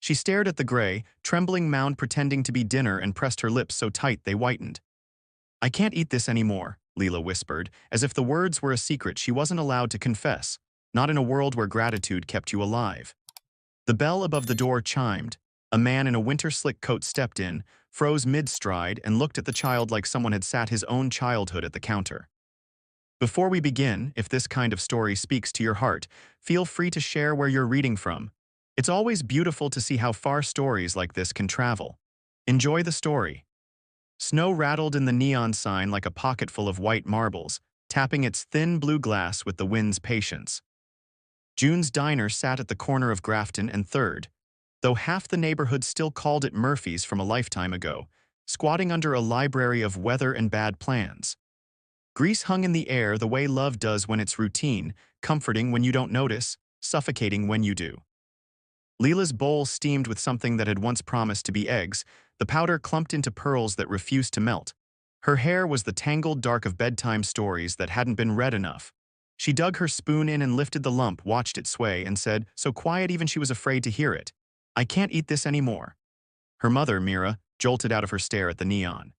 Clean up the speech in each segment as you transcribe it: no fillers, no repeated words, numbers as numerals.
She stared at the gray, trembling mound pretending to be dinner and pressed her lips so tight they whitened. "I can't eat this anymore," Leela whispered, as if the words were a secret she wasn't allowed to confess, not in a world where gratitude kept you alive. The bell above the door chimed. A man in a winter slick coat stepped in, froze mid-stride, and looked at the child like someone had sat his own childhood at the counter. Before we begin, if this kind of story speaks to your heart, feel free to share where you're reading from. It's always beautiful to see how far stories like this can travel. Enjoy the story. Snow rattled in the neon sign like a pocket full of white marbles, tapping its thin blue glass with the wind's patience. June's Diner sat at the corner of Grafton and 3rd, though half the neighborhood still called it Murphy's from a lifetime ago, squatting under a library of weather and bad plans. Grease hung in the air the way love does when it's routine, comforting when you don't notice, suffocating when you do. Leela's bowl steamed with something that had once promised to be eggs, the powder clumped into pearls that refused to melt. Her hair was the tangled dark of bedtime stories that hadn't been read enough. She dug her spoon in and lifted the lump, watched it sway, and said, so quiet even she was afraid to hear it, "I can't eat this anymore." Her mother, Mira, jolted out of her stare at the neon.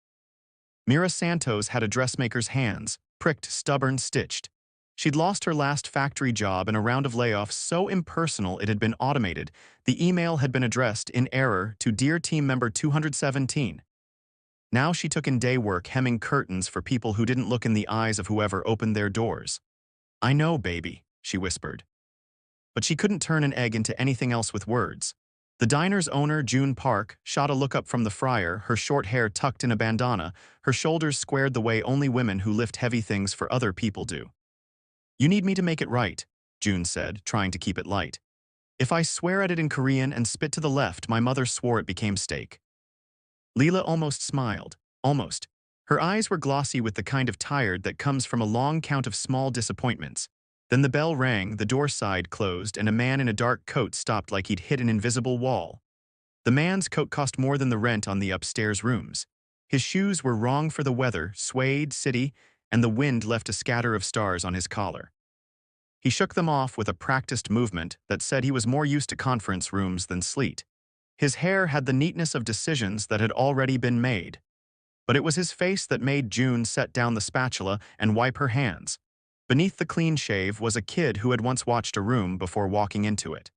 Mira Santos had a dressmaker's hands, pricked, stubborn, stitched. She'd lost her last factory job in a round of layoffs so impersonal it had been automated. The email had been addressed in error to Dear Team Member 217. Now she took in day work hemming curtains for people who didn't look in the eyes of whoever opened their doors. "I know, baby," she whispered. But she couldn't turn an egg into anything else with words. The diner's owner, June Park, shot a look up from the fryer, her short hair tucked in a bandana, her shoulders squared the way only women who lift heavy things for other people do. "You need me to make it right," June said, trying to keep it light. "If I swear at it in Korean and spit to the left, my mother swore it became steak." Leela almost smiled. Almost. Her eyes were glossy with the kind of tired that comes from a long count of small disappointments. Then the bell rang, the door side closed, and a man in a dark coat stopped like he'd hit an invisible wall. The man's coat cost more than the rent on the upstairs rooms. His shoes were wrong for the weather, suede, city, and the wind left a scatter of stars on his collar. He shook them off with a practiced movement that said he was more used to conference rooms than sleet. His hair had the neatness of decisions that had already been made. But it was his face that made June set down the spatula and wipe her hands. Beneath the clean shave was a kid who had once watched a room before walking into it.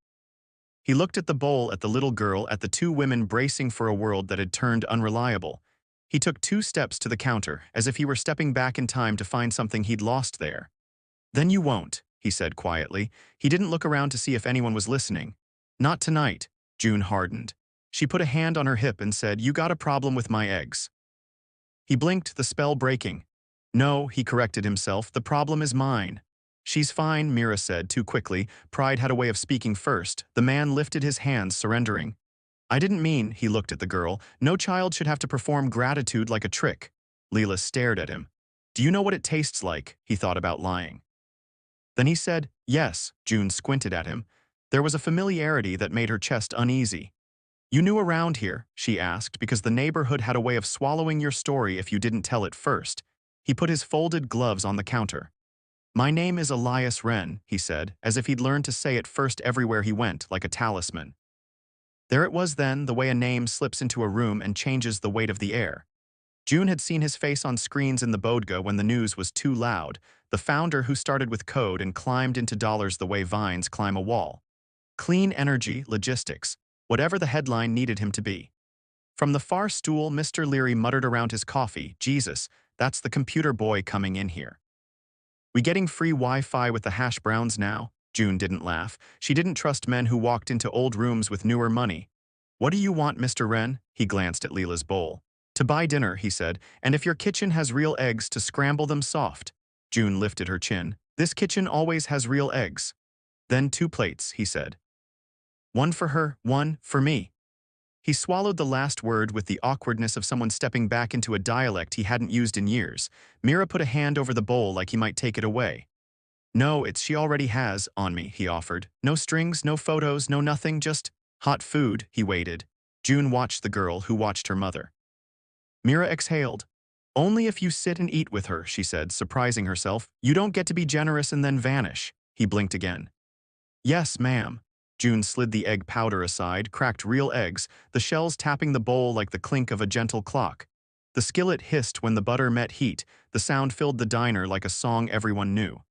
He looked at the bowl, at the little girl, at the two women bracing for a world that had turned unreliable. He took 2 steps to the counter, as if he were stepping back in time to find something he'd lost there. "Then you won't," he said quietly. He didn't look around to see if anyone was listening. "Not tonight," June hardened. She put a hand on her hip and said, "You got a problem with my eggs." He blinked, the spell breaking. "No," he corrected himself, "the problem is mine." "She's fine," Mira said too quickly. Pride had a way of speaking first. The man lifted his hands, surrendering. "I didn't mean," he looked at the girl, "no child should have to perform gratitude like a trick." Leela stared at him. "Do you know what it tastes like?" He thought about lying. Then he said, "Yes." June squinted at him. There was a familiarity that made her chest uneasy. "You knew around here?" she asked, because the neighborhood had a way of swallowing your story if you didn't tell it first. He put his folded gloves on the counter. "My name is Elias Wren," he said, as if he'd learned to say it first everywhere he went, like a talisman. There it was then, the way a name slips into a room and changes the weight of the air. June had seen his face on screens in the bodega when the news was too loud, the founder who started with code and climbed into dollars the way vines climb a wall. Clean energy, logistics, whatever the headline needed him to be. From the far stool, Mr. Leary muttered around his coffee, "Jesus, that's the computer boy coming in here." "We getting free Wi-Fi with the hash browns now?" June didn't laugh. She didn't trust men who walked into old rooms with newer money. "What do you want, Mr. Wren?" He glanced at Leela's bowl. "To buy dinner," he said, "and if your kitchen has real eggs, to scramble them soft." June lifted her chin. "This kitchen always has real eggs." "Then 2 plates," he said. "One for her, one for me." He swallowed the last word with the awkwardness of someone stepping back into a dialect he hadn't used in years. Mira put a hand over the bowl like he might take it away. "No, she already has, on me," he offered. "No strings, no photos, no nothing, just hot food." He waited. June watched the girl who watched her mother. Mira exhaled. "Only if you sit and eat with her," she said, surprising herself. "You don't get to be generous and then vanish." He blinked again. "Yes, ma'am." June slid the egg powder aside, cracked real eggs, the shells tapping the bowl like the clink of a gentle clock. The skillet hissed when the butter met heat, the sound filled the diner like a song everyone knew.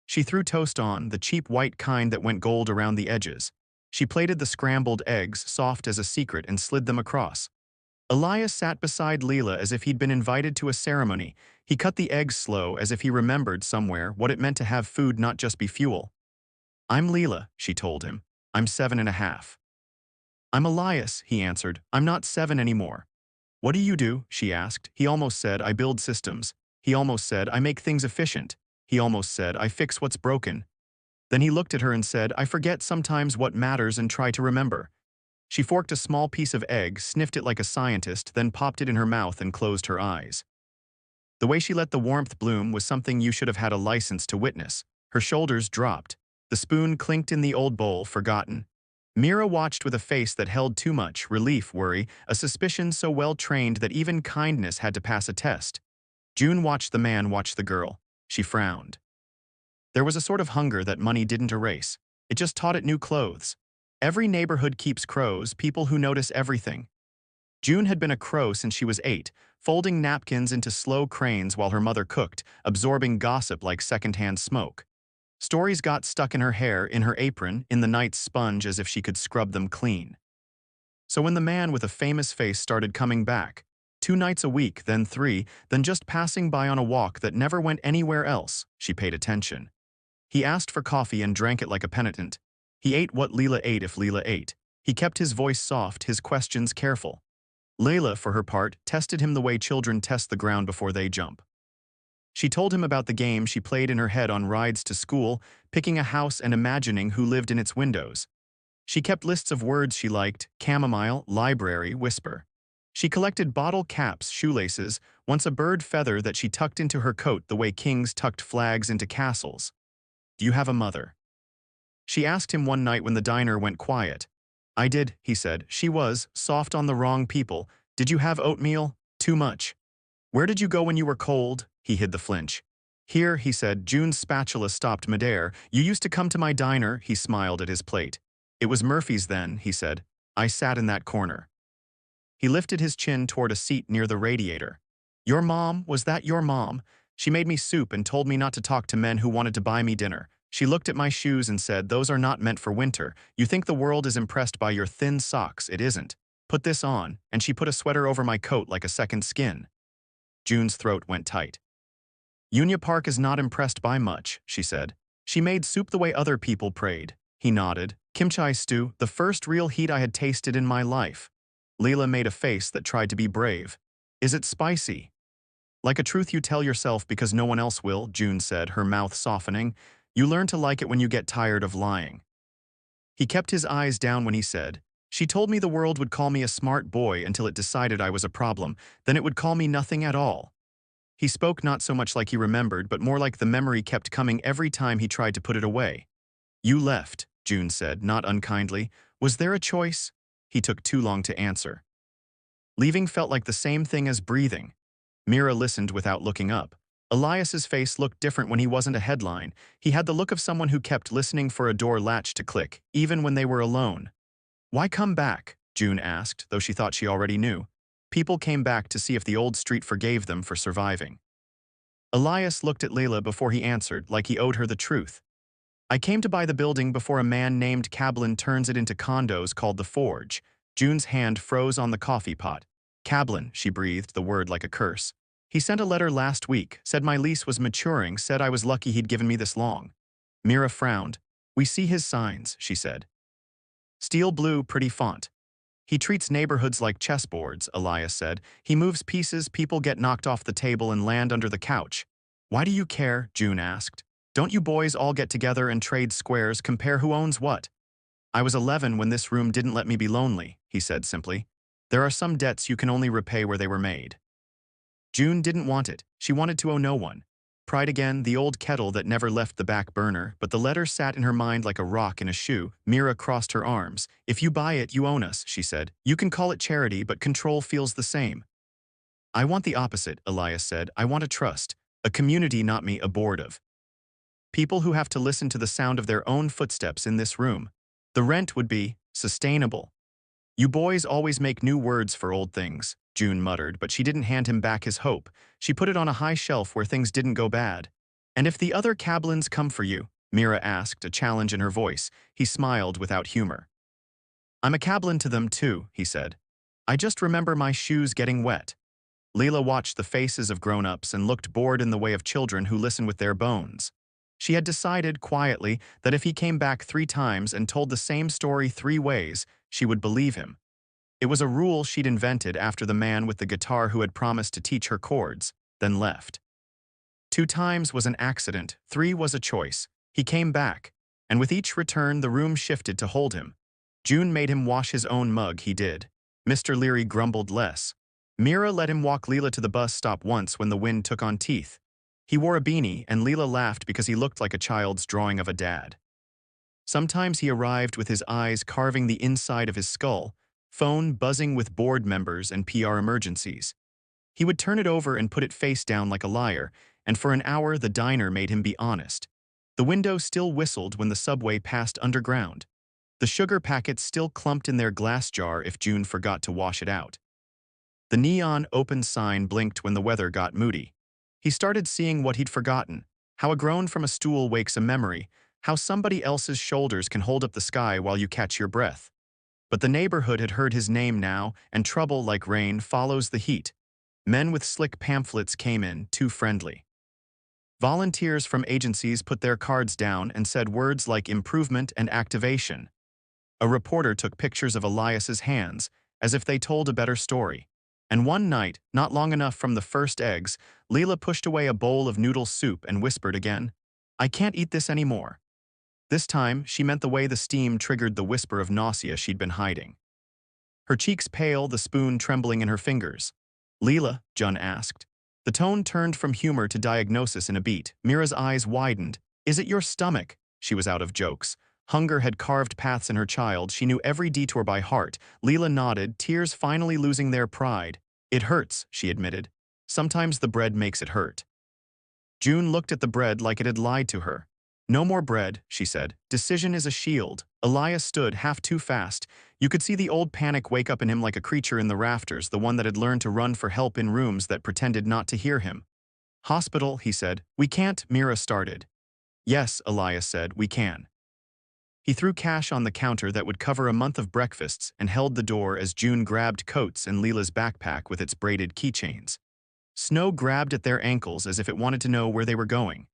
She threw toast on, the cheap white kind that went gold around the edges. She plated the scrambled eggs, soft as a secret, and slid them across. Elias sat beside Leela as if he'd been invited to a ceremony. He cut the eggs slow, as if he remembered somewhere what it meant to have food not just be fuel. "I'm Leela," she told him. "I'm 7.5. "I'm Elias," he answered. "I'm not 7 anymore." "What do you do?" she asked. He almost said, "I build systems." He almost said, "I make things efficient." He almost said, "I fix what's broken." Then he looked at her and said, "I forget sometimes what matters and try to remember." She forked a small piece of egg, sniffed it like a scientist, then popped it in her mouth and closed her eyes. The way she let the warmth bloom was something you should have had a license to witness. Her shoulders dropped. The spoon clinked in the old bowl, forgotten. Mira watched with a face that held too much, relief, worry, a suspicion so well-trained that even kindness had to pass a test. June watched the man watch the girl. She frowned. There was a sort of hunger that money didn't erase. It just taught it new clothes. Every neighborhood keeps crows, people who notice everything. June had been a crow since she was 8, folding napkins into slow cranes while her mother cooked, absorbing gossip like secondhand smoke. Stories got stuck in her hair, in her apron, in the night's sponge as if she could scrub them clean. So when the man with a famous face started coming back, 2 nights a week, then 3, then just passing by on a walk that never went anywhere else, she paid attention. He asked for coffee and drank it like a penitent. He ate what Leela ate if Leela ate. He kept his voice soft, his questions careful. Layla, for her part, tested him the way children test the ground before they jump. She told him about the game she played in her head on rides to school, picking a house and imagining who lived in its windows. She kept lists of words she liked: chamomile, library, whisper. She collected bottle caps, shoelaces, once a bird feather that she tucked into her coat the way kings tucked flags into castles. "Do you have a mother?" She asked him one night when the diner went quiet. "I did," he said. "She was soft on the wrong people. Did you have oatmeal? Too much." "Where did you go when you were cold?" He hid the flinch. "Here," he said. June's spatula stopped midair. "You used to come to my diner." He smiled at his plate. "It was Murphy's then," he said. "I sat in that corner." He lifted his chin toward a seat near the radiator. "Your mom? Was that your mom? She made me soup and told me not to talk to men who wanted to buy me dinner. She looked at my shoes and said, 'Those are not meant for winter. You think the world is impressed by your thin socks. It isn't. Put this on,' and she put a sweater over my coat like a second skin." June's throat went tight. "Unia Park is not impressed by much," she said. "She made soup the way other people prayed." He nodded. "Kimchi stew, the first real heat I had tasted in my life." Leela made a face that tried to be brave. "Is it spicy?" "Like a truth you tell yourself because no one else will," June said, her mouth softening. "You learn to like it when you get tired of lying." He kept his eyes down when he said, "She told me the world would call me a smart boy until it decided I was a problem. Then it would call me nothing at all." He spoke not so much like he remembered, but more like the memory kept coming every time he tried to put it away. "You left," June said, not unkindly. "Was there a choice?" He took too long to answer. Leaving felt like the same thing as breathing. Mira listened without looking up. Elias's face looked different when he wasn't a headline. He had the look of someone who kept listening for a door latch to click, even when they were alone. "Why come back?" June asked, though she thought she already knew. People came back to see if the old street forgave them for surviving. Elias looked at Layla before he answered, like he owed her the truth. "I came to buy the building before a man named Cablin turns it into condos called The Forge." June's hand froze on the coffee pot. "Cablin," she breathed, the word like a curse. "He sent a letter last week, said my lease was maturing, said I was lucky he'd given me this long." Mira frowned. "We see his signs," she said. "Steel blue, pretty font." "He treats neighborhoods like chessboards," Elias said. "He moves pieces, people get knocked off the table and land under the couch." "Why do you care?" June asked. "Don't you boys all get together and trade squares, compare who owns what?" "I was 11 when this room didn't let me be lonely," he said simply. "There are some debts you can only repay where they were made." June didn't want it. She wanted to owe no one. Pride again, the old kettle that never left the back burner, but the letter sat in her mind like a rock in a shoe. Mira crossed her arms. "If you buy it, you own us," she said. "You can call it charity, but control feels the same." "I want the opposite," Elias said. "I want a trust. A community, not me, a board of people who have to listen to the sound of their own footsteps in this room." The rent would be sustainable. You boys always make new words for old things, June muttered, but she didn't hand him back his hope. She put it on a high shelf where things didn't go bad. And if the other Cablins come for you? Mira asked, a challenge in her voice. He smiled without humor. I'm a Cablin to them too, he said. I just remember my shoes getting wet. Leela watched the faces of grown-ups and looked bored in the way of children who listen with their bones. She had decided, quietly, that if he came back 3 times and told the same story 3 ways, she would believe him. It was a rule she'd invented after the man with the guitar who had promised to teach her chords, then left. 2 times was an accident, 3 was a choice. He came back, and with each return the room shifted to hold him. June made him wash his own mug, he did. Mr. Leary grumbled less. Mira let him walk Leela to the bus stop once when the wind took on teeth. He wore a beanie, and Leela laughed because he looked like a child's drawing of a dad. Sometimes he arrived with his eyes carving the inside of his skull, phone buzzing with board members and PR emergencies. He would turn it over and put it face down like a liar, and for an hour the diner made him be honest. The window still whistled when the subway passed underground. The sugar packets still clumped in their glass jar if June forgot to wash it out. The neon open sign blinked when the weather got moody. He started seeing what he'd forgotten, how a groan from a stool wakes a memory, how somebody else's shoulders can hold up the sky while you catch your breath. But the neighborhood had heard his name now, and trouble, like rain, follows the heat. Men with slick pamphlets came in, too friendly. Volunteers from agencies put their cards down and said words like improvement and activation. A reporter took pictures of Elias's hands, as if they told a better story. And one night, not long enough from the first eggs, Leela pushed away a bowl of noodle soup and whispered again, I can't eat this anymore. This time, she meant the way the steam triggered the whisper of nausea she'd been hiding. Her cheeks pale, the spoon trembling in her fingers. Leela, Jun asked. The tone turned from humor to diagnosis in a beat. Mira's eyes widened. Is it your stomach? She was out of jokes. Hunger had carved paths in her child. She knew every detour by heart. Leela nodded, tears finally losing their pride. It hurts, she admitted. Sometimes the bread makes it hurt. June looked at the bread like it had lied to her. No more bread, she said. Decision is a shield. Elias stood half too fast. You could see the old panic wake up in him like a creature in the rafters, the one that had learned to run for help in rooms that pretended not to hear him. Hospital, he said. We can't, Mira started. Yes, Elias said, we can. He threw cash on the counter that would cover a month of breakfasts and held the door as June grabbed coats and Leela's backpack with its braided keychains. Snow grabbed at their ankles as if it wanted to know where they were going.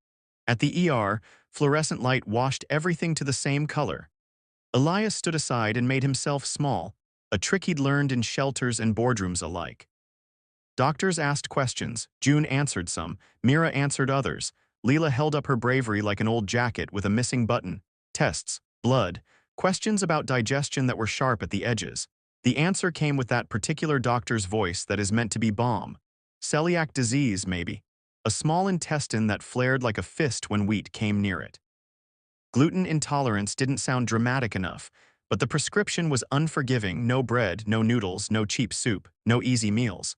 At the ER, fluorescent light washed everything to the same color. Elias stood aside and made himself small, a trick he'd learned in shelters and boardrooms alike. Doctors asked questions. June answered some. Mira answered others. Leela held up her bravery like an old jacket with a missing button. Tests, blood, questions about digestion that were sharp at the edges. The answer came with that particular doctor's voice that is meant to be balm. Celiac disease, maybe. A small intestine that flared like a fist when wheat came near it. Gluten intolerance didn't sound dramatic enough, but the prescription was unforgiving. No bread, no noodles, no cheap soup, no easy meals.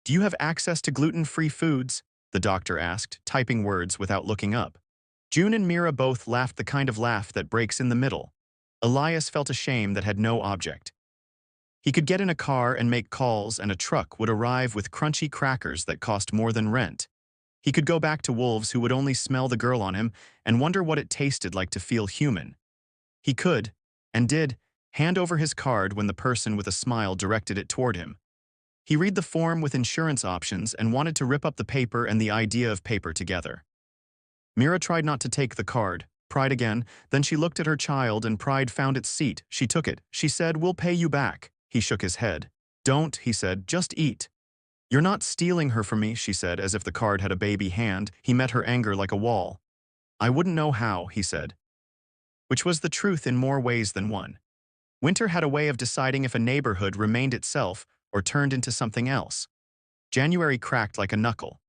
Do you have access to gluten-free foods? The doctor asked, typing words without looking up. June and Mira both laughed, the kind of laugh that breaks in the middle. Elias felt a shame that had no object. He could get in a car and make calls, and a truck would arrive with crunchy crackers that cost more than rent. He could go back to wolves who would only smell the girl on him and wonder what it tasted like to feel human. He could, and did, hand over his card when the person with a smile directed it toward him. He read the form with insurance options and wanted to rip up the paper and the idea of paper together. Mira tried not to take the card, pride again, then she looked at her child and pride found its seat. She took it. She said, "We'll pay you back." He shook his head. "Don't," he said, "just eat." "You're not stealing her from me," she said, as if the card had a baby hand. He met her anger like a wall. "I wouldn't know how," he said. Which was the truth in more ways than one. Winter had a way of deciding if a neighborhood remained itself or turned into something else. January cracked like a knuckle.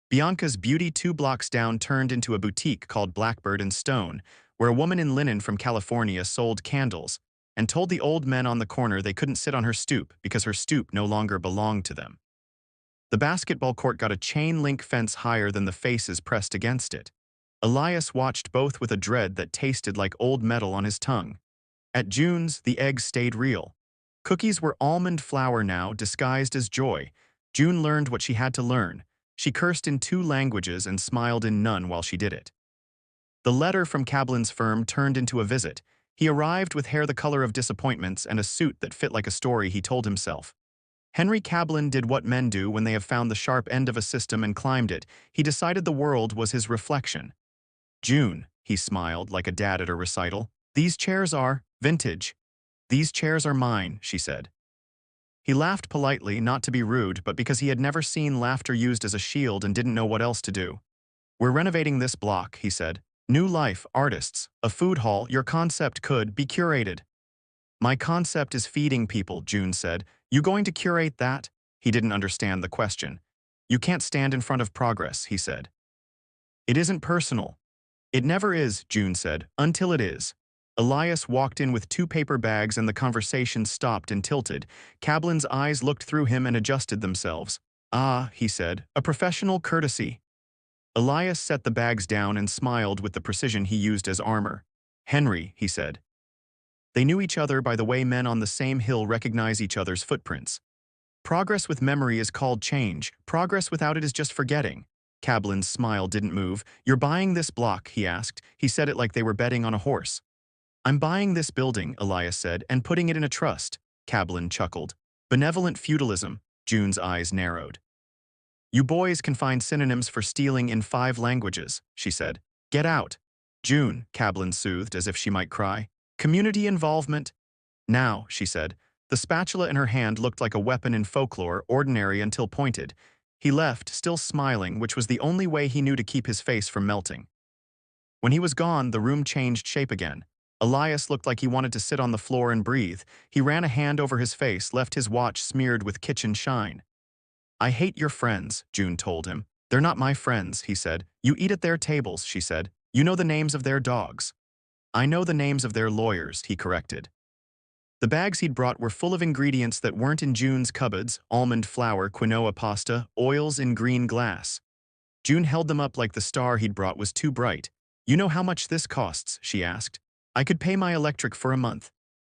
Bianca's beauty 2 blocks down turned into a boutique called Blackbird and Stone, where a woman in linen from California sold candles and told the old men on the corner they couldn't sit on her stoop because her stoop no longer belonged to them. The basketball court got a chain-link fence higher than the faces pressed against it. Elias watched both with a dread that tasted like old metal on his tongue. At June's, the eggs stayed real. Cookies were almond flour now, disguised as joy. June learned what she had to learn. She cursed in 2 languages and smiled in none while she did it. The letter from Kablin's firm turned into a visit. He arrived with hair the color of disappointments and a suit that fit like a story he told himself. Henry Kablin did what men do when they have found the sharp end of a system and climbed it. He decided the world was his reflection. June, he smiled like a dad at a recital. These chairs are vintage. These chairs are mine, she said. He laughed politely, not to be rude, but because he had never seen laughter used as a shield and didn't know what else to do. We're renovating this block, he said. New life, artists, a food hall, your concept could be curated. My concept is feeding people, June said. You going to curate that? He didn't understand the question. You can't stand in front of progress, he said. It isn't personal. It never is, June said, until it is. Elias walked in with 2 paper bags and the conversation stopped and tilted. Kablin's eyes looked through him and adjusted themselves. Ah, he said, a professional courtesy. Elias set the bags down and smiled with the precision he used as armor. Henry, he said. They knew each other by the way men on the same hill recognize each other's footprints. Progress with memory is called change. Progress without it is just forgetting. Kablin's smile didn't move. You're buying this block, he asked. He said it like they were betting on a horse. I'm buying this building, Elias said, and putting it in a trust. Kablin chuckled. Benevolent feudalism. June's eyes narrowed. You boys can find synonyms for stealing in 5 languages, she said. Get out. June, Kablin soothed as if she might cry. Community involvement. Now, she said. The spatula in her hand looked like a weapon in folklore, ordinary until pointed. He left, still smiling, which was the only way he knew to keep his face from melting. When he was gone, the room changed shape again. Elias looked like he wanted to sit on the floor and breathe. He ran a hand over his face, left his watch smeared with kitchen shine. I hate your friends, June told him. They're not my friends, he said. You eat at their tables, she said. You know the names of their dogs. I know the names of their lawyers, he corrected. The bags he'd brought were full of ingredients that weren't in June's cupboards: almond flour, quinoa pasta, oils in green glass. June held them up like the star he'd brought was too bright. You know how much this costs, she asked. I could pay my electric for a month.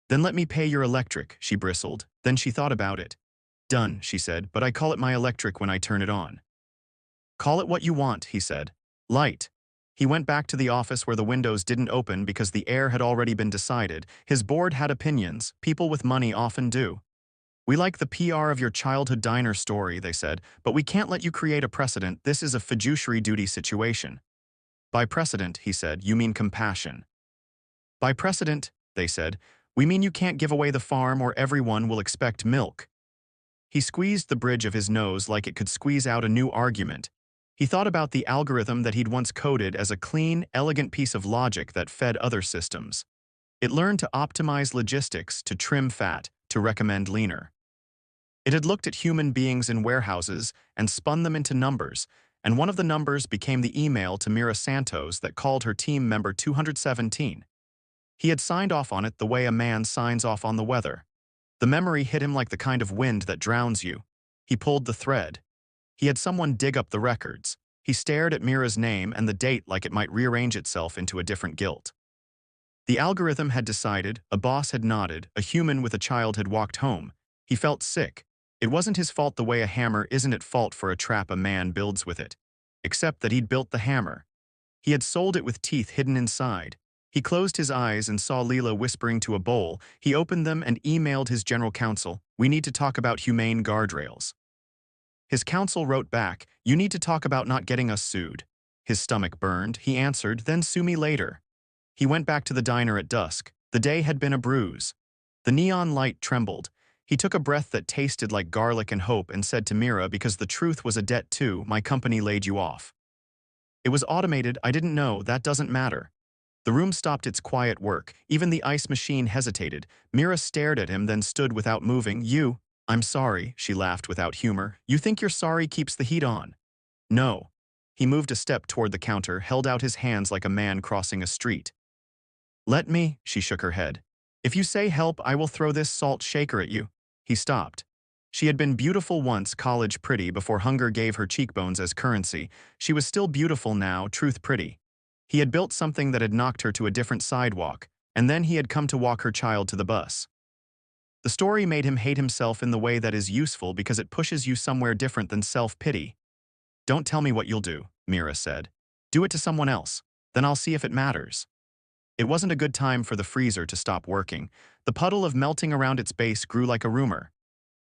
Then let me pay your electric, she bristled. Then she thought about it. Done, she said, but I call it my electric when I turn it on. Call it what you want, he said. Light. He went back to the office where the windows didn't open because the air had already been decided. His board had opinions. People with money often do. We like the PR of your childhood diner story, they said, but we can't let you create a precedent. This is a fiduciary duty situation. By precedent, he said, you mean compassion. By precedent, they said, we mean you can't give away the farm or everyone will expect milk. He squeezed the bridge of his nose like it could squeeze out a new argument. He thought about the algorithm that he'd once coded as a clean, elegant piece of logic that fed other systems. It learned to optimize logistics, to trim fat, to recommend leaner. It had looked at human beings in warehouses and spun them into numbers, and one of the numbers became the email to Mira Santos that called her team member 217. He had signed off on it the way a man signs off on the weather. The memory hit him like the kind of wind that drowns you. He pulled the thread. He had someone dig up the records. He stared at Mira's name and the date like it might rearrange itself into a different guilt. The algorithm had decided, a boss had nodded, a human with a child had walked home. He felt sick. It wasn't his fault the way a hammer isn't at fault for a trap a man builds with it. Except that he'd built the hammer. He had sold it with teeth hidden inside. He closed his eyes and saw Leela whispering to a bowl. He opened them and emailed his general counsel, we need to talk about humane guardrails. His counsel wrote back, you need to talk about not getting us sued. His stomach burned. He answered, then sue me later. He went back to the diner at dusk. The day had been a bruise. The neon light trembled. He took a breath that tasted like garlic and hope and said to Mira, because the truth was a debt too, my company laid you off. It was automated, I didn't know, that doesn't matter. The room stopped its quiet work. Even the ice machine hesitated. Mira stared at him, then stood without moving. I'm sorry, she laughed without humor. You think you're sorry keeps the heat on? No. He moved a step toward the counter, held out his hands like a man crossing a street. Let me, she shook her head. If you say help, I will throw this salt shaker at you. He stopped. She had been beautiful once, college pretty, before hunger gave her cheekbones as currency. She was still beautiful now, truth pretty. He had built something that had knocked her to a different sidewalk. and then he had come to walk her child to the bus. The story made him hate himself in the way that is useful because it pushes you somewhere different than self-pity. "Don't tell me what you'll do," Mira said. "Do it to someone else. Then I'll see if it matters." It wasn't a good time for the freezer to stop working. The puddle of melting around its base grew like a rumor.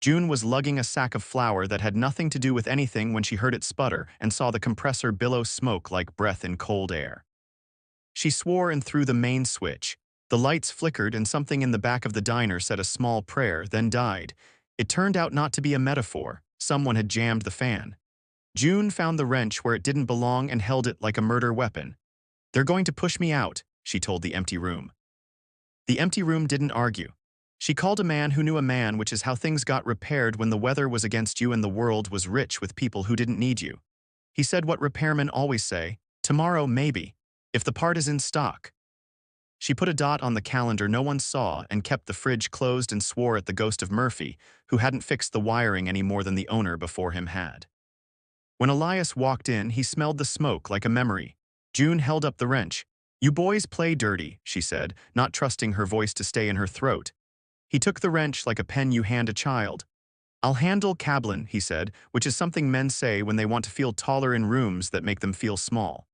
June was lugging a sack of flour that had nothing to do with anything when she heard it sputter and saw the compressor billow smoke like breath in cold air. She swore and threw the main switch. The lights flickered and something in the back of the diner said a small prayer, then died. It turned out not to be a metaphor. Someone had jammed the fan. June found the wrench where it didn't belong and held it like a murder weapon. "They're going to push me out," she told the empty room. The empty room didn't argue. She called a man who knew a man, which is how things got repaired when the weather was against you and the world was rich with people who didn't need you. He said what repairmen always say, "Tomorrow, maybe, if the part is in stock." She put a dot on the calendar no one saw and kept the fridge closed and swore at the ghost of Murphy, who hadn't fixed the wiring any more than the owner before him had. When Elias walked in, he smelled the smoke like a memory. June held up the wrench. "You boys play dirty," she said, not trusting her voice to stay in her throat. He took the wrench like a pen you hand a child. "I'll handle Cablin," he said, which is something men say when they want to feel taller in rooms that make them feel small.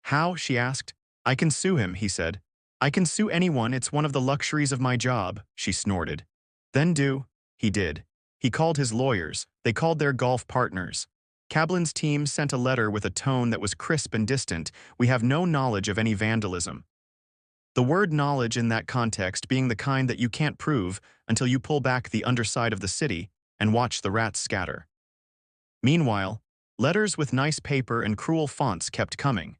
"How?" she asked. "I can sue him," he said. "I can sue anyone, it's one of the luxuries of my job," she snorted. "Then do." He did. He called his lawyers. They called their golf partners. Cablin's team sent a letter with a tone that was crisp and distant. "We have no knowledge of any vandalism." The word knowledge in that context being the kind that you can't prove until you pull back the underside of the city and watch the rats scatter. Meanwhile, letters with nice paper and cruel fonts kept coming.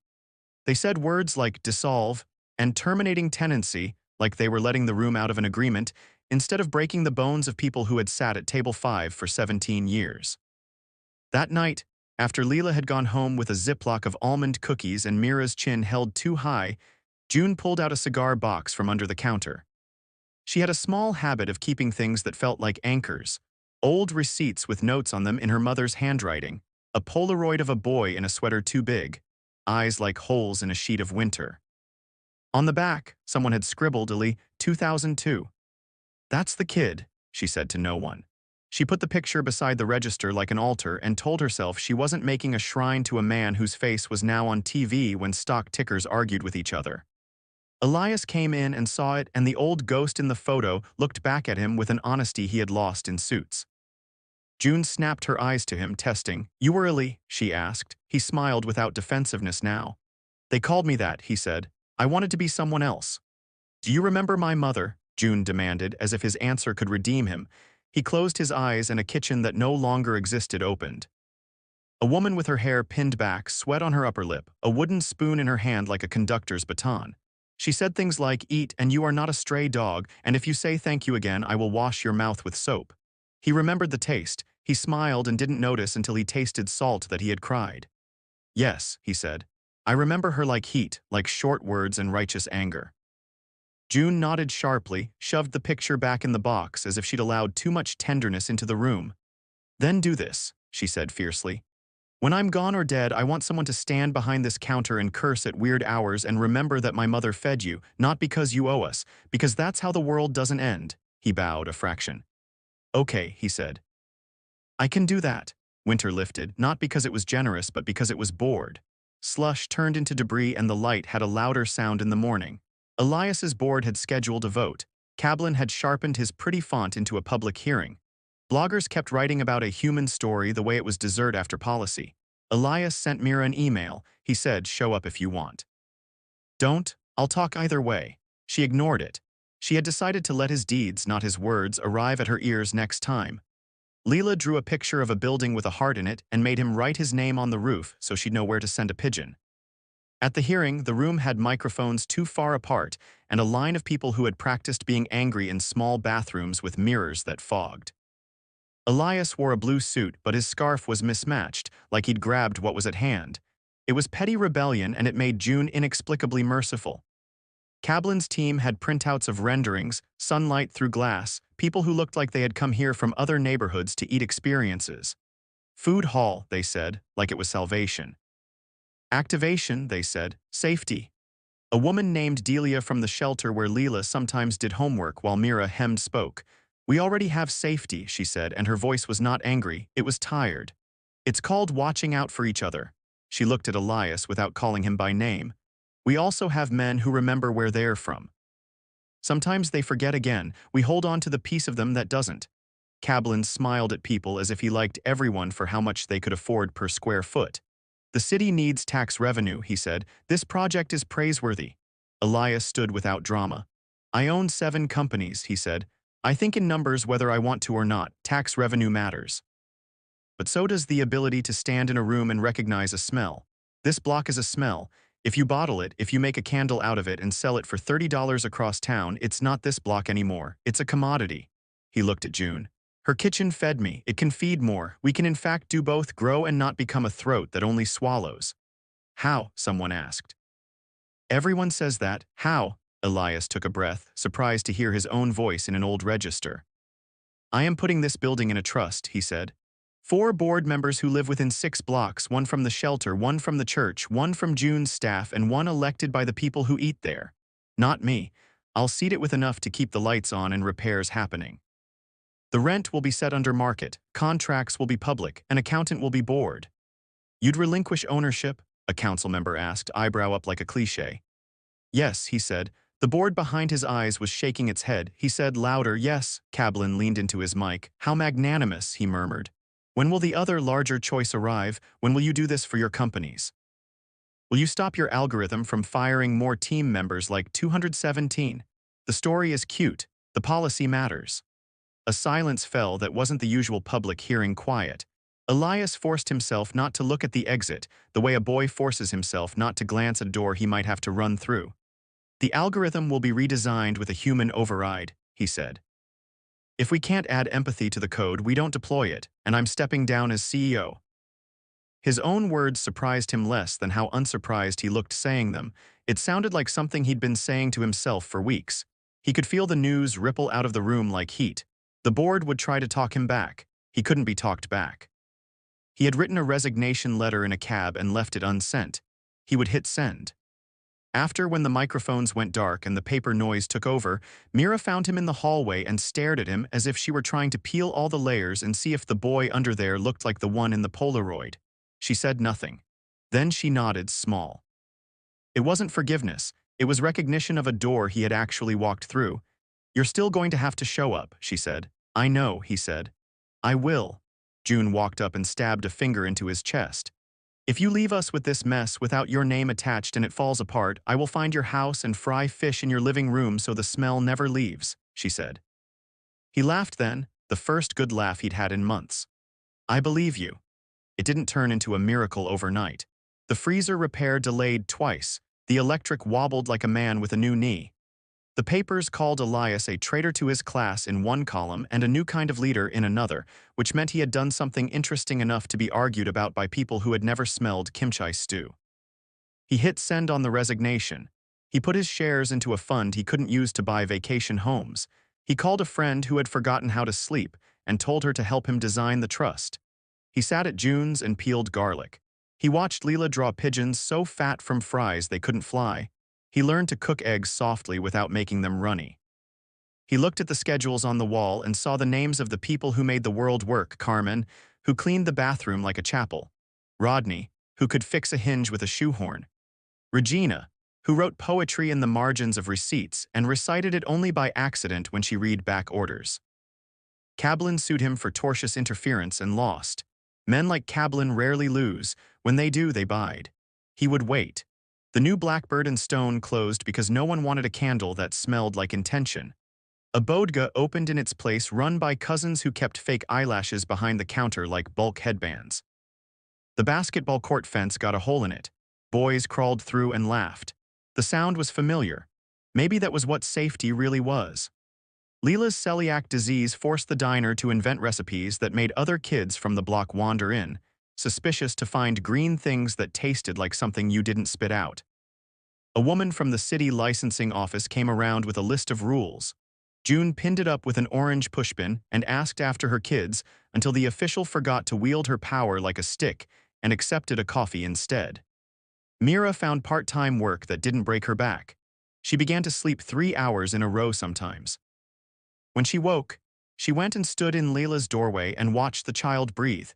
They said words like dissolve and terminating tenancy, like they were letting the room out of an agreement, instead of breaking the bones of people who had sat at table 5 for 17 years. That night, after Leela had gone home with a Ziploc of almond cookies and Mira's chin held too high, June pulled out a cigar box from under the counter. She had a small habit of keeping things that felt like anchors, old receipts with notes on them in her mother's handwriting, a Polaroid of a boy in a sweater too big, eyes like holes in a sheet of winter. On the back, someone had scribbled 2002. "That's the kid," she said to no one. She put the picture beside the register like an altar and told herself she wasn't making a shrine to a man whose face was now on TV when stock tickers argued with each other. Elias came in and saw it, and the old ghost in the photo looked back at him with an honesty he had lost in Suits. June snapped her eyes to him, testing. "You were Ellie?" she asked. He smiled without defensiveness now. "They called me that," he said. "I wanted to be someone else." "Do you remember my mother?" June demanded, as if his answer could redeem him. He closed his eyes and a kitchen that no longer existed opened. A woman with her hair pinned back, sweat on her upper lip, a wooden spoon in her hand like a conductor's baton. She said things like, "Eat, and you are not a stray dog, and if you say thank you again, I will wash your mouth with soap." He remembered the taste. He smiled and didn't notice until he tasted salt that he had cried. "Yes," he said. "I remember her like heat, like short words and righteous anger." June nodded sharply, shoved the picture back in the box as if she'd allowed too much tenderness into the room. "Then do this," she said fiercely. "When I'm gone or dead, I want someone to stand behind this counter and curse at weird hours and remember that my mother fed you, not because you owe us, because that's how the world doesn't end." He bowed a fraction. "Okay," he said. "I can do that." Winter lifted, not because it was generous, but because it was bored. Slush turned into debris and the light had a louder sound in the morning. Elias's board had scheduled a vote. Cablin had sharpened his pretty font into a public hearing. Bloggers kept writing about a human story the way it was dessert after policy. Elias sent Mira an email. He said, "Show up if you want." "Don't, I'll talk either way." She ignored it. She had decided to let his deeds, not his words, arrive at her ears next time. Leela drew a picture of a building with a heart in it and made him write his name on the roof so she'd know where to send a pigeon. At the hearing, the room had microphones too far apart and a line of people who had practiced being angry in small bathrooms with mirrors that fogged. Elias wore a blue suit, but his scarf was mismatched, like he'd grabbed what was at hand. It was petty rebellion, and it made June inexplicably merciful. Cablin's team had printouts of renderings, sunlight through glass, people who looked like they had come here from other neighborhoods to eat experiences. Food hall, they said, like it was salvation. Activation, they said, safety. A woman named Delia from the shelter where Leela sometimes did homework while Mira hemmed spoke. We already have safety, she said, and her voice was not angry, it was tired. It's called watching out for each other. She looked at Elias without calling him by name. We also have men who remember where they're from. Sometimes they forget again. We hold on to the piece of them that doesn't. Kablin smiled at people as if he liked everyone for how much they could afford per square foot. The city needs tax revenue, he said. This project is praiseworthy. Elias stood without drama. I own 7 companies, he said. I think in numbers whether I want to or not. Tax revenue matters. But so does the ability to stand in a room and recognize a smell. This block is a smell. If you bottle it, if you make a candle out of it and sell it for $30 across town, it's not this block anymore. It's a commodity. He looked at June. Her kitchen fed me. It can feed more. We can in fact do both, grow and not become a throat that only swallows. How? Someone asked. Everyone says that. How? Elias took a breath, surprised to hear his own voice in an old register. I am putting this building in a trust, he said. 4 board members who live within 6 blocks, 1 from the shelter, 1 from the church, 1 from June's staff, and 1 elected by the people who eat there. Not me. I'll seed it with enough to keep the lights on and repairs happening. The rent will be set under market, contracts will be public, an accountant will be bored. You'd relinquish ownership? A council member asked, eyebrow up like a cliché. Yes, he said. The board behind his eyes was shaking its head. He said louder, yes. Kablin leaned into his mic. How magnanimous, he murmured. When will the other larger choice arrive? When will you do this for your companies? Will you stop your algorithm from firing more team members like 217? The story is cute. The policy matters. A silence fell that wasn't the usual public hearing quiet. Elias forced himself not to look at the exit, the way a boy forces himself not to glance at a door he might have to run through. The algorithm will be redesigned with a human override, he said. If we can't add empathy to the code, we don't deploy it, and I'm stepping down as CEO. His own words surprised him less than how unsurprised he looked saying them. It sounded like something he'd been saying to himself for weeks. He could feel the news ripple out of the room like heat. The board would try to talk him back. He couldn't be talked back. He had written a resignation letter in a cab and left it unsent. He would hit send. After, when the microphones went dark and the paper noise took over, Mira found him in the hallway and stared at him as if she were trying to peel all the layers and see if the boy under there looked like the one in the Polaroid. She said nothing. Then she nodded, small. It wasn't forgiveness. It was recognition of a door he had actually walked through. You're still going to have to show up, she said. I know, he said. I will. June walked up and stabbed a finger into his chest. If you leave us with this mess without your name attached and it falls apart, I will find your house and fry fish in your living room so the smell never leaves, she said. He laughed then, the first good laugh he'd had in months. I believe you. It didn't turn into a miracle overnight. The freezer repair delayed twice. The electric wobbled like a man with a new knee. The papers called Elias a traitor to his class in one column and a new kind of leader in another, which meant he had done something interesting enough to be argued about by people who had never smelled kimchi stew. He hit send on the resignation. He put his shares into a fund he couldn't use to buy vacation homes. He called a friend who had forgotten how to sleep and told her to help him design the trust. He sat at June's and peeled garlic. He watched Leela draw pigeons so fat from fries they couldn't fly. He learned to cook eggs softly without making them runny. He looked at the schedules on the wall and saw the names of the people who made the world work. Carmen, who cleaned the bathroom like a chapel. Rodney, who could fix a hinge with a shoehorn. Regina, who wrote poetry in the margins of receipts and recited it only by accident when she read back orders. Kablin sued him for tortious interference and lost. Men like Kablin rarely lose. When they do, they bide. He would wait. The new Blackbird and Stone closed because no one wanted a candle that smelled like intention. A bodega opened in its place, run by cousins who kept fake eyelashes behind the counter like bulk headbands. The basketball court fence got a hole in it. Boys crawled through and laughed. The sound was familiar. Maybe that was what safety really was. Leela's celiac disease forced the diner to invent recipes that made other kids from the block wander in, suspicious to find green things that tasted like something you didn't spit out. A woman from the city licensing office came around with a list of rules. June pinned it up with an orange pushpin and asked after her kids until the official forgot to wield her power like a stick and accepted a coffee instead. Mira found part-time work that didn't break her back. She began to sleep 3 hours in a row sometimes. When she woke, she went and stood in Layla's doorway and watched the child breathe.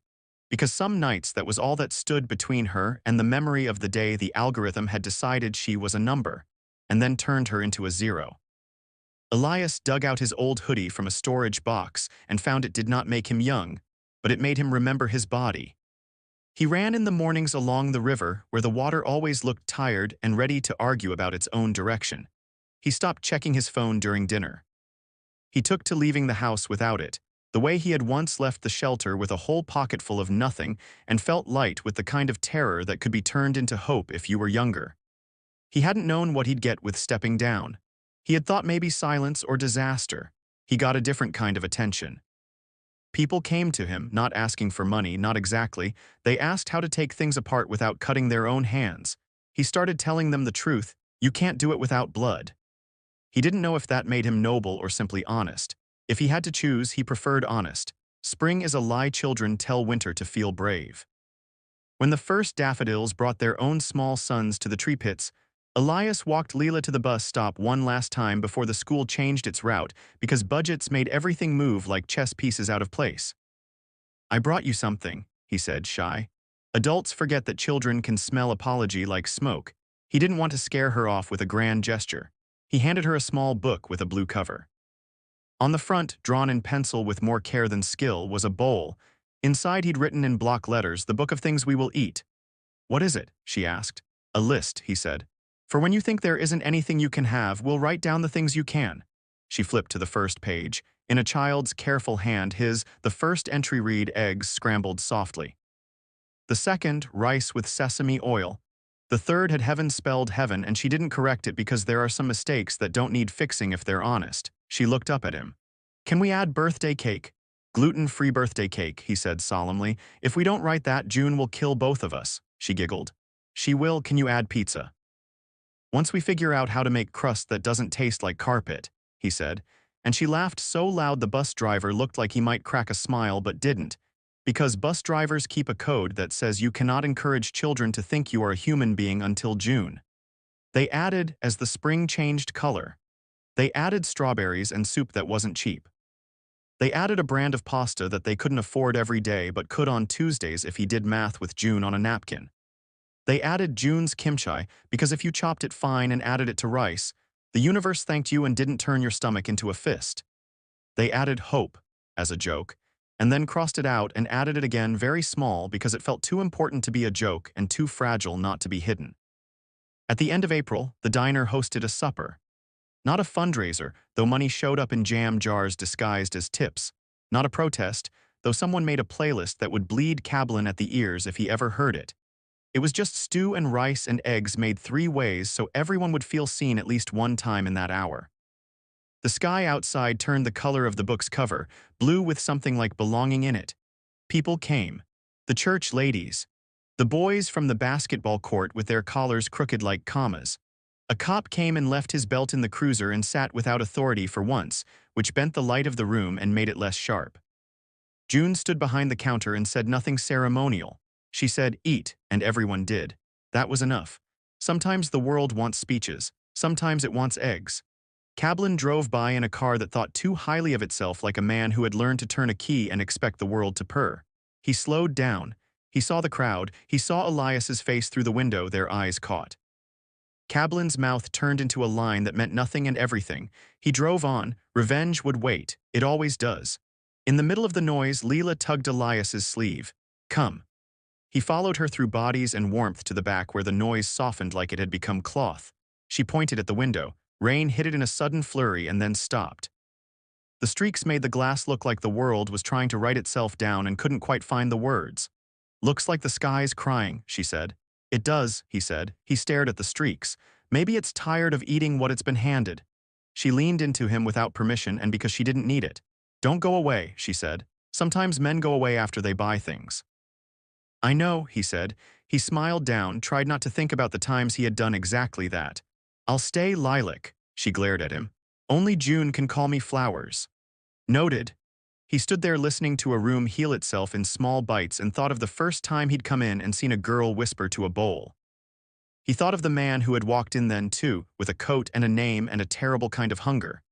Because some nights that was all that stood between her and the memory of the day the algorithm had decided she was a number, and then turned her into a zero. Elias dug out his old hoodie from a storage box and found it did not make him young, but it made him remember his body. He ran in the mornings along the river where the water always looked tired and ready to argue about its own direction. He stopped checking his phone during dinner. He took to leaving the house without it, the way he had once left the shelter with a whole pocketful of nothing, and felt light with the kind of terror that could be turned into hope if you were younger. He hadn't known what he'd get with stepping down. He had thought maybe silence or disaster. He got a different kind of attention. People came to him, not asking for money, not exactly. They asked how to take things apart without cutting their own hands. He started telling them the truth. You can't do it without blood. He didn't know if that made him noble or simply honest. If he had to choose, he preferred honest. Spring is a lie children tell winter to feel brave. When the first daffodils brought their own small sons to the tree pits, Elias walked Leela to the bus stop one last time before the school changed its route because budgets made everything move like chess pieces out of place. I brought you something, he said, shy. Adults forget that children can smell apology like smoke. He didn't want to scare her off with a grand gesture. He handed her a small book with a blue cover. On the front, drawn in pencil with more care than skill, was a bowl. Inside he'd written in block letters, "The book of things we will eat." "What is it?" she asked. "A list," he said. "For when you think there isn't anything you can have, we'll write down the things you can." She flipped to the first page. In a child's careful hand, the first entry read, "Eggs scrambled softly." The second, "Rice with sesame oil." The third had heaven spelled heaven, and she didn't correct it because there are some mistakes that don't need fixing if they're honest. She looked up at him. "Can we add birthday cake?" "Gluten-free birthday cake," he said solemnly. "If we don't write that, June will kill both of us." She giggled. "She will. Can you add pizza?" "Once we figure out how to make crust that doesn't taste like carpet," he said. And she laughed so loud the bus driver looked like he might crack a smile but didn't. Because bus drivers keep a code that says you cannot encourage children to think you are a human being until June. They added, as the spring changed color. They added strawberries and soup that wasn't cheap. They added a brand of pasta that they couldn't afford every day but could on Tuesdays if he did math with June on a napkin. They added June's kimchi because if you chopped it fine and added it to rice, the universe thanked you and didn't turn your stomach into a fist. They added hope, as a joke, and then crossed it out and added it again very small because it felt too important to be a joke and too fragile not to be hidden. At the end of April, the diner hosted a supper. Not a fundraiser, though money showed up in jam jars disguised as tips. Not a protest, though someone made a playlist that would bleed Cablin at the ears if he ever heard it. It was just stew and rice and eggs made 3 ways so everyone would feel seen at least one time in that hour. The sky outside turned the color of the book's cover, blue with something like belonging in it. People came. The church ladies. The boys from the basketball court with their collars crooked like commas. A cop came and left his belt in the cruiser and sat without authority for once, which bent the light of the room and made it less sharp. June stood behind the counter and said nothing ceremonial. She said, "Eat," and everyone did. That was enough. Sometimes the world wants speeches. Sometimes it wants eggs. Cablin drove by in a car that thought too highly of itself like a man who had learned to turn a key and expect the world to purr. He slowed down. He saw the crowd. He saw Elias's face through the window their eyes caught. Cablin's mouth turned into a line that meant nothing and everything. He drove on. Revenge would wait. It always does. In the middle of the noise, Leela tugged Elias's sleeve. "Come." He followed her through bodies and warmth to the back where the noise softened like it had become cloth. She pointed at the window. Rain hit it in a sudden flurry and then stopped. The streaks made the glass look like the world was trying to write itself down and couldn't quite find the words. "Looks like the sky's crying," she said. "It does," he said. He stared at the streaks. "Maybe it's tired of eating what it's been handed." She leaned into him without permission and because she didn't need it. "Don't go away," she said. "Sometimes men go away after they buy things." "I know," he said. He smiled down, tried not to think about the times he had done exactly that. "I'll stay, Lilac," she glared at him. "Only June can call me Flowers." "Noted." He stood there listening to a room heal itself in small bites and thought of the first time he'd come in and seen a girl whisper to a bowl. He thought of the man who had walked in then too, with a coat and a name and a terrible kind of hunger.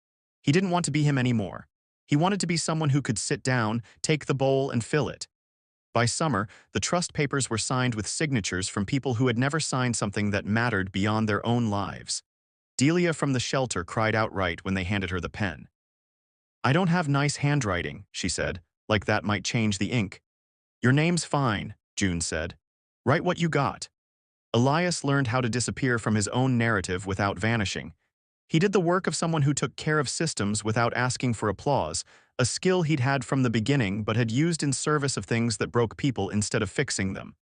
He didn't want to be him anymore. He wanted to be someone who could sit down, take the bowl, and fill it. By summer, the trust papers were signed with signatures from people who had never signed something that mattered beyond their own lives. Delia from the shelter cried outright when they handed her the pen. "I don't have nice handwriting," she said, "like that might change the ink." "Your name's fine," June said. "Write what you got." Elias learned how to disappear from his own narrative without vanishing. He did the work of someone who took care of systems without asking for applause, a skill he'd had from the beginning but had used in service of things that broke people instead of fixing them.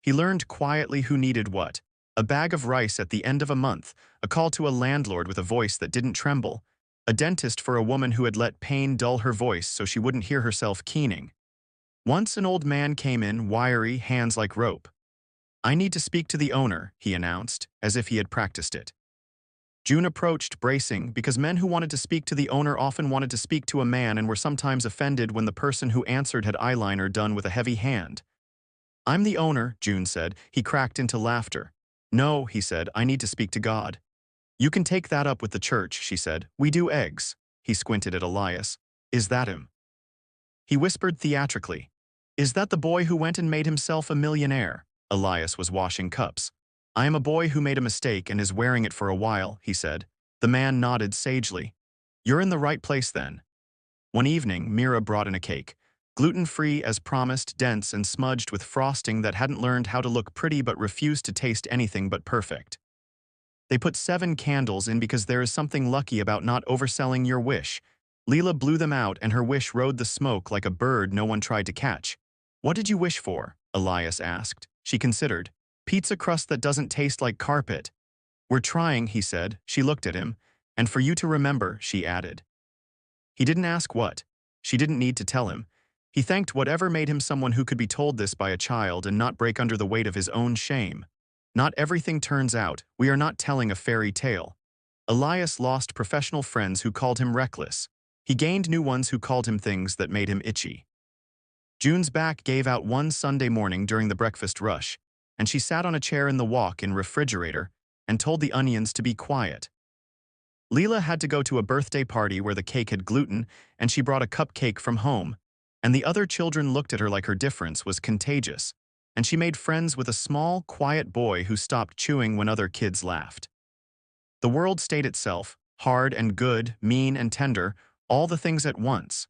He learned quietly who needed what: a bag of rice at the end of a month, a call to a landlord with a voice that didn't tremble, a dentist for a woman who had let pain dull her voice so she wouldn't hear herself keening. Once an old man came in, wiry, hands like rope. "I need to speak to the owner," he announced, as if he had practiced it. June approached, bracing, because men who wanted to speak to the owner often wanted to speak to a man and were sometimes offended when the person who answered had eyeliner done with a heavy hand. "I'm the owner," June said. He cracked into laughter. "No," he said, "I need to speak to God." "You can take that up with the church," she said. "We do eggs." He squinted at Elias. "Is that him?" He whispered theatrically. "Is that the boy who went and made himself a millionaire?" Elias was washing cups. "I am a boy who made a mistake and is wearing it for a while," he said. The man nodded sagely. "You're in the right place then." One evening, Mira brought in a cake. Gluten-free as promised, dense and smudged with frosting that hadn't learned how to look pretty but refused to taste anything but perfect. They put 7 candles in because there is something lucky about not overselling your wish. Leela blew them out and her wish rode the smoke like a bird no one tried to catch. "What did you wish for?" Elias asked. She considered. "Pizza crust that doesn't taste like carpet." "We're trying," he said. She looked at him. "And for you to remember," she added. He didn't ask what. She didn't need to tell him. He thanked whatever made him someone who could be told this by a child and not break under the weight of his own shame. Not everything turns out. We are not telling a fairy tale. Elias lost professional friends who called him reckless. He gained new ones who called him things that made him itchy. June's back gave out one Sunday morning during the breakfast rush, and she sat on a chair in the walk-in refrigerator and told the onions to be quiet. Leela had to go to a birthday party where the cake had gluten, and she brought a cupcake from home, and the other children looked at her like her difference was contagious, and she made friends with a small, quiet boy who stopped chewing when other kids laughed. The world stayed itself, hard and good, mean and tender, all the things at once.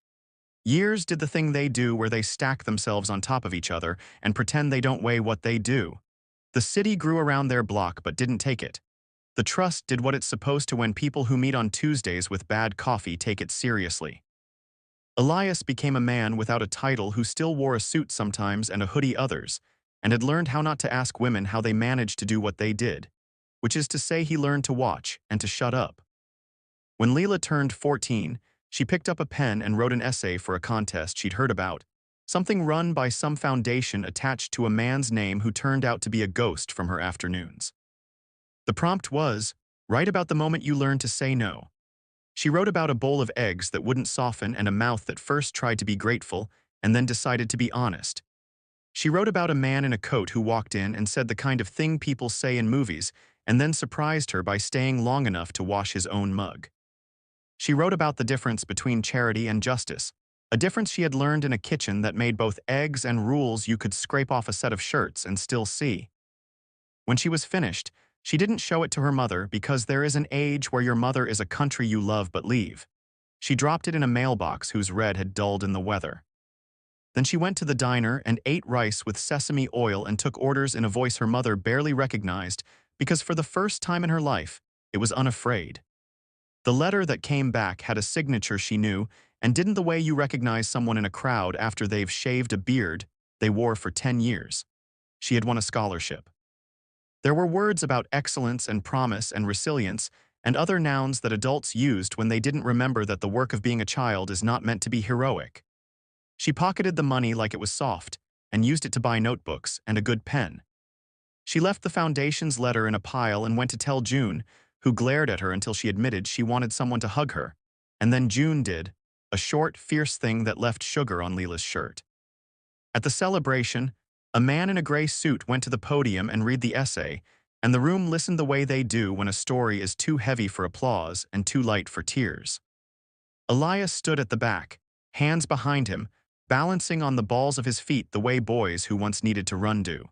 Years did the thing they do where they stack themselves on top of each other and pretend they don't weigh what they do. The city grew around their block but didn't take it. The trust did what it's supposed to when people who meet on Tuesdays with bad coffee take it seriously. Elias became a man without a title who still wore a suit sometimes and a hoodie others, and had learned how not to ask women how they managed to do what they did, which is to say he learned to watch and to shut up. When Leela turned 14, she picked up a pen and wrote an essay for a contest she'd heard about, something run by some foundation attached to a man's name who turned out to be a ghost from her afternoons. The prompt was, "Write about the moment you learned to say no." She wrote about a bowl of eggs that wouldn't soften and a mouth that first tried to be grateful and then decided to be honest. She wrote about a man in a coat who walked in and said the kind of thing people say in movies and then surprised her by staying long enough to wash his own mug. She wrote about the difference between charity and justice, a difference she had learned in a kitchen that made both eggs and rules you could scrape off a set of shirts and still see. When she was finished, she didn't show it to her mother because there is an age where your mother is a country you love but leave. She dropped it in a mailbox whose red had dulled in the weather. Then she went to the diner and ate rice with sesame oil and took orders in a voice her mother barely recognized because for the first time in her life, it was unafraid. The letter that came back had a signature she knew, and didn't the way you recognize someone in a crowd after they've shaved a beard they wore for 10 years. She had won a scholarship. There were words about excellence and promise and resilience and other nouns that adults used when they didn't remember that the work of being a child is not meant to be heroic. She pocketed the money like it was soft and used it to buy notebooks and a good pen. She left the foundation's letter in a pile and went to tell June, who glared at her until she admitted she wanted someone to hug her. And then June did, a short, fierce thing that left sugar on Leela's shirt. At the celebration, a man in a gray suit went to the podium and read the essay, and the room listened the way they do when a story is too heavy for applause and too light for tears. Elias stood at the back, hands behind him, balancing on the balls of his feet the way boys who once needed to run do.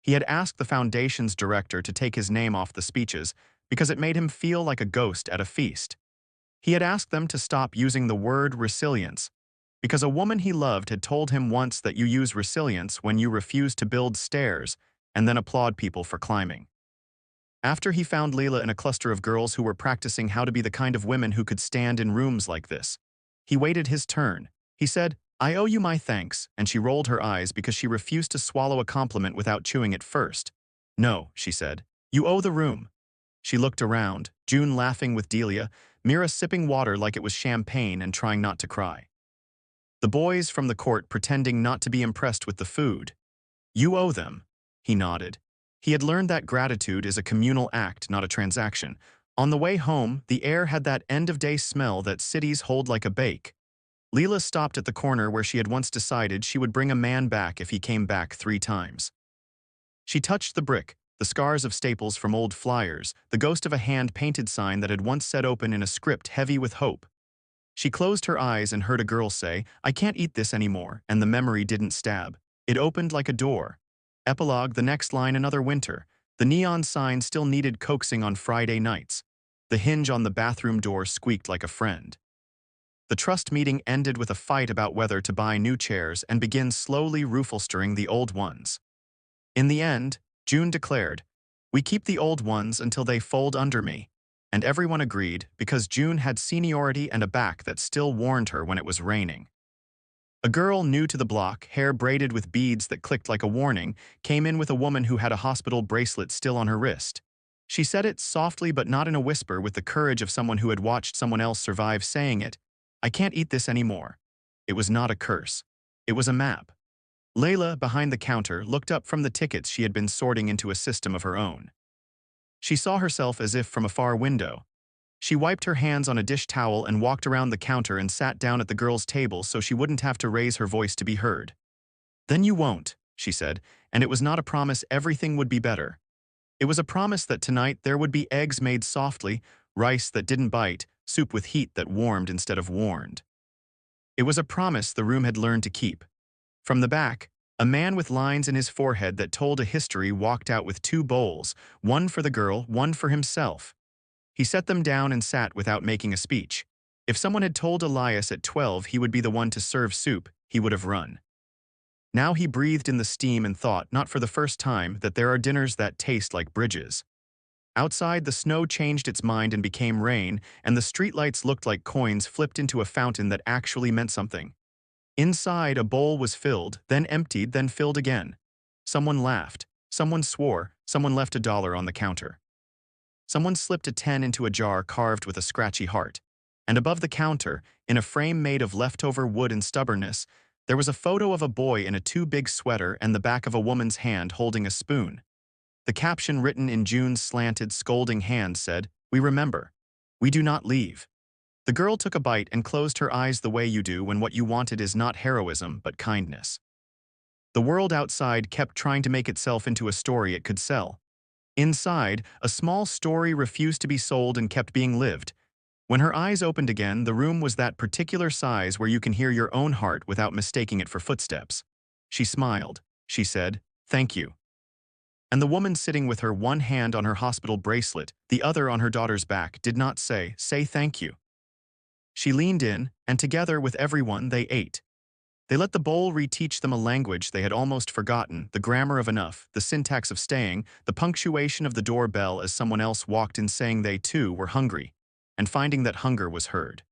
He had asked the foundation's director to take his name off the speeches because it made him feel like a ghost at a feast. He had asked them to stop using the word resilience because a woman he loved had told him once that you use resilience when you refuse to build stairs and then applaud people for climbing. After he found Leila in a cluster of girls who were practicing how to be the kind of women who could stand in rooms like this, he waited his turn. He said, "I owe you my thanks," and she rolled her eyes because she refused to swallow a compliment without chewing it first. "No," she said, "you owe the room." She looked around, June laughing with Delia, Mira sipping water like it was champagne and trying not to cry. The boys from the court pretending not to be impressed with the food. "You owe them." He nodded. He had learned that gratitude is a communal act, not a transaction. On the way home, the air had that end-of-day smell that cities hold like a bake. Leila stopped at the corner where she had once decided she would bring a man back if he came back 3 times. She touched the brick, the scars of staples from old flyers, the ghost of a hand-painted sign that had once said open in a script heavy with hope. She closed her eyes and heard a girl say, "I can't eat this anymore," and the memory didn't stab. It opened like a door. Epilogue, the next line, another winter. The neon sign still needed coaxing on Friday nights. The hinge on the bathroom door squeaked like a friend. The trust meeting ended with a fight about whether to buy new chairs and begin slowly roof-holstering the old ones. In the end, June declared, "We keep the old ones until they fold under me." And everyone agreed because June had seniority and a back that still warned her when it was raining. A girl new to the block, hair braided with beads that clicked like a warning, came in with a woman who had a hospital bracelet still on her wrist. She said it softly but not in a whisper, with the courage of someone who had watched someone else survive saying it. "I can't eat this anymore." It was not a curse. It was a map. Layla, behind the counter, looked up from the tickets she had been sorting into a system of her own. She saw herself as if from a far window. She wiped her hands on a dish towel and walked around the counter and sat down at the girl's table so she wouldn't have to raise her voice to be heard. "Then you won't," she said, and it was not a promise everything would be better. It was a promise that tonight there would be eggs made softly, rice that didn't bite, soup with heat that warmed instead of warned. It was a promise the room had learned to keep. From the back, a man with lines in his forehead that told a history walked out with 2 bowls, one for the girl, one for himself. He set them down and sat without making a speech. If someone had told Elias at 12 he would be the one to serve soup, he would have run. Now he breathed in the steam and thought, not for the first time, that there are dinners that taste like bridges. Outside, the snow changed its mind and became rain, and the streetlights looked like coins flipped into a fountain that actually meant something. Inside, a bowl was filled, then emptied, then filled again. Someone laughed. Someone swore. Someone left $1 on the counter. Someone slipped a 10 into a jar carved with a scratchy heart. And above the counter, in a frame made of leftover wood and stubbornness, there was a photo of a boy in a too big sweater and the back of a woman's hand holding a spoon. The caption written in June's slanted, scolding hand said, "We remember. We do not leave." The girl took a bite and closed her eyes the way you do when what you wanted is not heroism but kindness. The world outside kept trying to make itself into a story it could sell. Inside, a small story refused to be sold and kept being lived. When her eyes opened again, the room was that particular size where you can hear your own heart without mistaking it for footsteps. She smiled. She said, "Thank you." And the woman sitting with her, one hand on her hospital bracelet, the other on her daughter's back, did not say thank you. She leaned in, and together with everyone, they ate. They let the bowl reteach them a language they had almost forgotten, the grammar of enough, the syntax of staying, the punctuation of the doorbell as someone else walked in saying they too were hungry, and finding that hunger was heard.